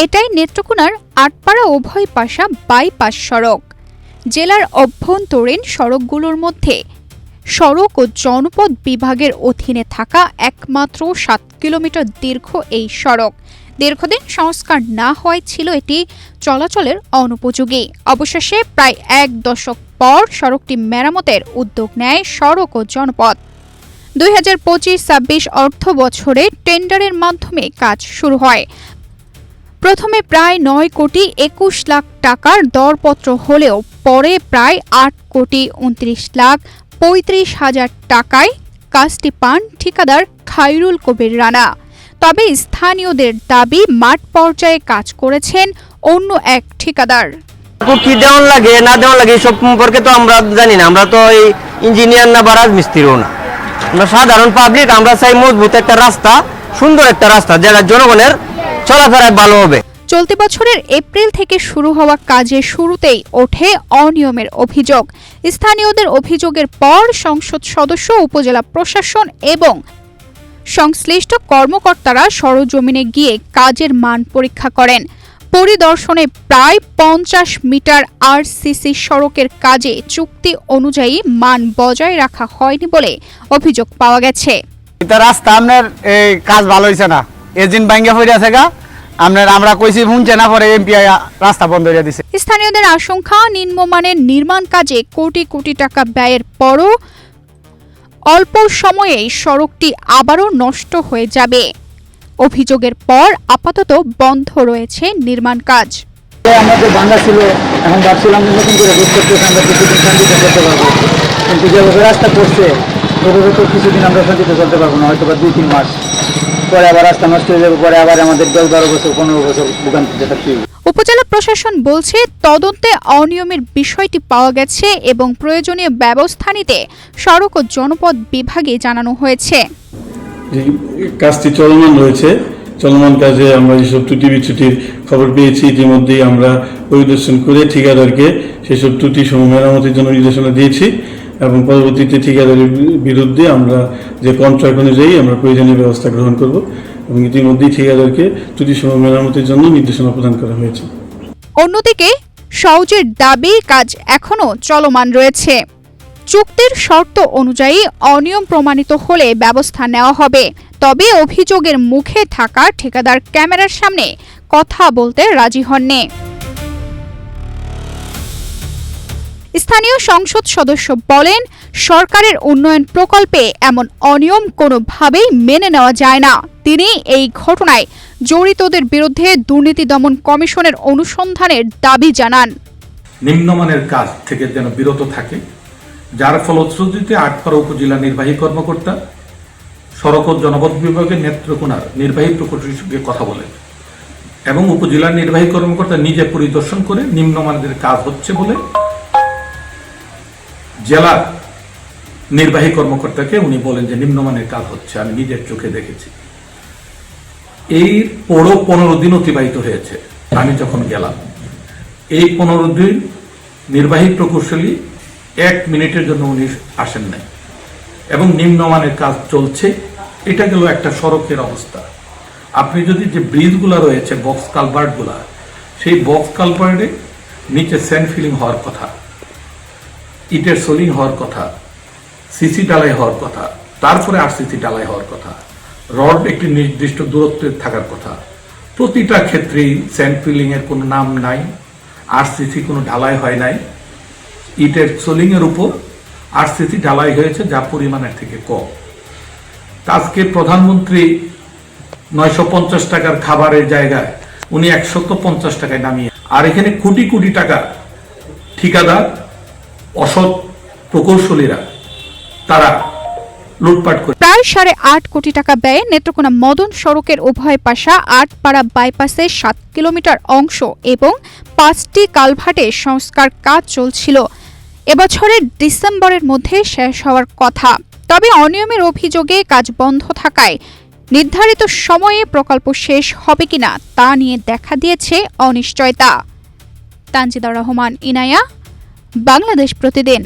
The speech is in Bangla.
এটাই নেত্রকোনার আটপাড়া উভয় পাশা বাইপাস সড়ক। জেলার অভ্যন্তরীণ সড়কগুলোর মধ্যে সড়ক ও জনপদ বিভাগের অধীনে থাকা একমাত্র ৭ কিলোমিটার দীর্ঘ এই সড়ক দীর্ঘদিন সংস্কার না হওয়ায় ছিল এটি চলাচলের অনুপযোগী। অবশেষে প্রায় ১ দশক পর সড়কটি মেরামতের উদ্যোগ নেয় সড়ক ও জনপদ। ২০২৫-২৬ অর্থ বছরে টেন্ডারের মাধ্যমে কাজ শুরু হয়। প্রথমে প্রায় ৯ কোটি ২১ লাখ টাকার দরপত্র হলেও পরে প্রায় ৮ কোটি ২৯ লাখ ৩৫ হাজার টাকায় কাজটি পান ঠিকাদার খায়রুল কবির রানা। তবে স্থানীয়দের দাবি মাঠ পর্যায়ে কাজ করেছেন অন্য এক ঠিকাদার। কি দেওয়ান লাগে না দেওয়ান লাগে এসব সম্পর্কে তো আমরা জানি না। আমরা তো এই ইঞ্জিনিয়ার না বা রাজমিস্ত্রিও না, আমরা সাধারণ পাবলিক। আমরা চাই মজবুত একটা রাস্তা, সুন্দর একটা রাস্তা, যেটা জনগণের চলাফেরায় ভালো হবে। চলতি বছরের এপ্রিল থেকে শুরু হওয়া কাজের শুরুতেই ওঠে অনিয়মের অভিযোগ। স্থানীয়দের অভিযোগের পর সংসদ সদস্য, উপজেলা প্রশাসন এবং সংশ্লিষ্ট কর্মকর্তারা সরজমিনে গিয়ে কাজের মান পরীক্ষা করেন। পরিদর্শনে প্রায় ৫০ মিটার আরসিসি সড়কের কাজে চুক্তি অনুযায়ী মান বজায় রাখা হয়নি বলে অভিযোগ পাওয়া গেছে। এটা রাস্তা আপনার এই কাজ ভালো হইছে না, এজিন ভাঙ্গা পড়ে আছে গা। আমরা কইছি শুনছে না, পরে এমপি রাস্তা বন্ধ করে দিয়েছে। স্থানীয়দের আশঙ্কা, নিম্নমানের নির্মাণ কাজে কোটি কোটি টাকা ব্যয়ের পরও অল্প সময়েই সড়কটি আবারও নষ্ট হয়ে যাবে। অভিযোগের পর আপাতত বন্ধ রয়েছে নির্মাণ কাজ। আমাদের ভাঙ্গা ছিল, এখন ভাবছিলাম নতুন করে বুঝ করতে আমরা কিছুদিন শান্তিতে চলতে পারবো, কিন্তু যেভাবে রাস্তা করছে এভাবে তো কিছুদিন আমরা শান্তিতে চলতে পারবো না, হয়তো বা ২-৩ মাস পরে আবার রাস্তা নষ্ট হয়ে যাবে, পরে আবার আমাদের ১০-১২ বছর ১৫ বছর ভোগান্তিতে থাকতে হবে। উপজেলা প্রশাসন বলছে তদন্তে অনিয়মের বিষয়টি পাওয়া গেছে এবং প্রয়োজনীয় ব্যবস্থা নিতে সড়ক ও জনপদ বিভাগে জানানো হয়েছে। এই কাজটি চলমান রয়েছে, চলমান কাজে আমরা যেসব ত্রুটি বিচ্যুতির খবর পেয়েছি ইতিমধ্যেই আমরা পরিদর্শন করে ঠিকাদারকে সেসব ত্রুটি সমূহ মেরামতির জন্য নির্দেশনা দিয়েছি এবং পরবর্তীতে ঠিকাদারের বিরুদ্ধে আমরা যে কন্ট্রাক্ট অনুযায়ী আমরা প্রয়োজনীয় ব্যবস্থা গ্রহণ করব এবং ইতিমধ্যেই ঠিকাদারকে ত্রুটি সমূহ মেরামতির জন্য নির্দেশনা প্রদান করা হয়েছে। অন্যদিকে সওজের দাবি কাজ এখনো চলমান রয়েছে। চুক্তির শর্ত অনুযায়ী অনিয়ম প্রমাণিত হলে ব্যবস্থা নেওয়া হবে। তবে অভিযোগের মুখে থাকা ঠিকাদার ক্যামেরার সামনে কথা বলতে রাজি হননি। স্থানীয় সংসদ সদস্য বলেন, সরকারের উন্নয়ন প্রকল্পে এমন অনিয়ম কোনোভাবেই মেনে নেওয়া যায় না। তিনি এই ঘটনায় জড়িতদের বিরুদ্ধে দুর্নীতি দমন কমিশনের অনুসন্ধানের দাবি জানান। নিম্নমানের কাজ থেকে যেন বিরত থাকে, যার ফলশ্রুতিতে আটপাড়া উপজেলা নির্বাহী কর্মকর্তা সড়ক ও জনপদ বিভাগের নেত্রকোনার নির্বাহী প্রকৌশলীর সঙ্গে কথা বলেন এবং উপজেলার নির্বাহী কর্মকর্তা নিজে পরিদর্শন করে নিম্নমানের কাজ হচ্ছে বলে জেলার নির্বাহী কর্মকর্তাকে উনি বলেন যে নিম্নমানের কাজ হচ্ছে, আমি নিজের চোখে দেখেছি। এই পুরো ১৫ দিন অতিবাহিত হয়েছে আমি যখন গেলাম। এই ১৫ দিন নির্বাহী প্রকৌশলী ১ মিনিটের জন্য উনি আসেন নাই এবং নিম্নমানের কাজ চলছে। এটা গেল একটা সড়কের অবস্থা। আপনি যদি যে ব্রিজগুলো রয়েছে, বক্স কালভার্টগুলা, সেই বক্স কালভার্টে নিচে স্যান্ড ফিলিং হওয়ার কথা, ইটের সোলিং হওয়ার কথা, সিসি ডালাই হওয়ার কথা, তারপরে আরসিসি ডালাই হওয়ার কথা, রড একটি নির্দিষ্ট দূরত্বে থাকার কথা। প্রতিটা ক্ষেত্রেই স্যান্ড ফিলিং এর কোনো নাম নাই, আরসিসি কোনো ঢালাই হয় নাই। ইটের সোলিং এর উপর আরসিসি ঢালাই হয়েছে যা পরিমাণের থেকে কম। আজকে প্রধানমন্ত্রী ৯৫০ টাকার খাবারের জায়গায় উনি ১৫০ টাকায় নামিয়ে, আর এখানে কোটি কোটি টাকা ঠিকাদার, অসৎ প্রকৌশলীরা তারা লুটপাট করে। প্রায় ৮.৫ কোটি টাকা ব্যয়ে নেত্রকোনা মদন সড়কের উভয় পাশা আটপাড়া বাইপাসের ৭ কিলোমিটার অংশ এবং ৫টি কালভার্টের সংস্কার কাজ চলছিল। এবছরের ডিসেম্বরের মধ্যে শেষ হওয়ার কথা। তবে অনিয়মের অভিযোগে কাজ বন্ধ থাকায় নির্ধারিত সময়ে প্রকল্প শেষ হবে কিনা তা নিয়ে দেখা দিয়েছে অনিশ্চয়তা। তানজিদা রহমান, ইনায়া, বাংলাদেশ প্রতিদিন।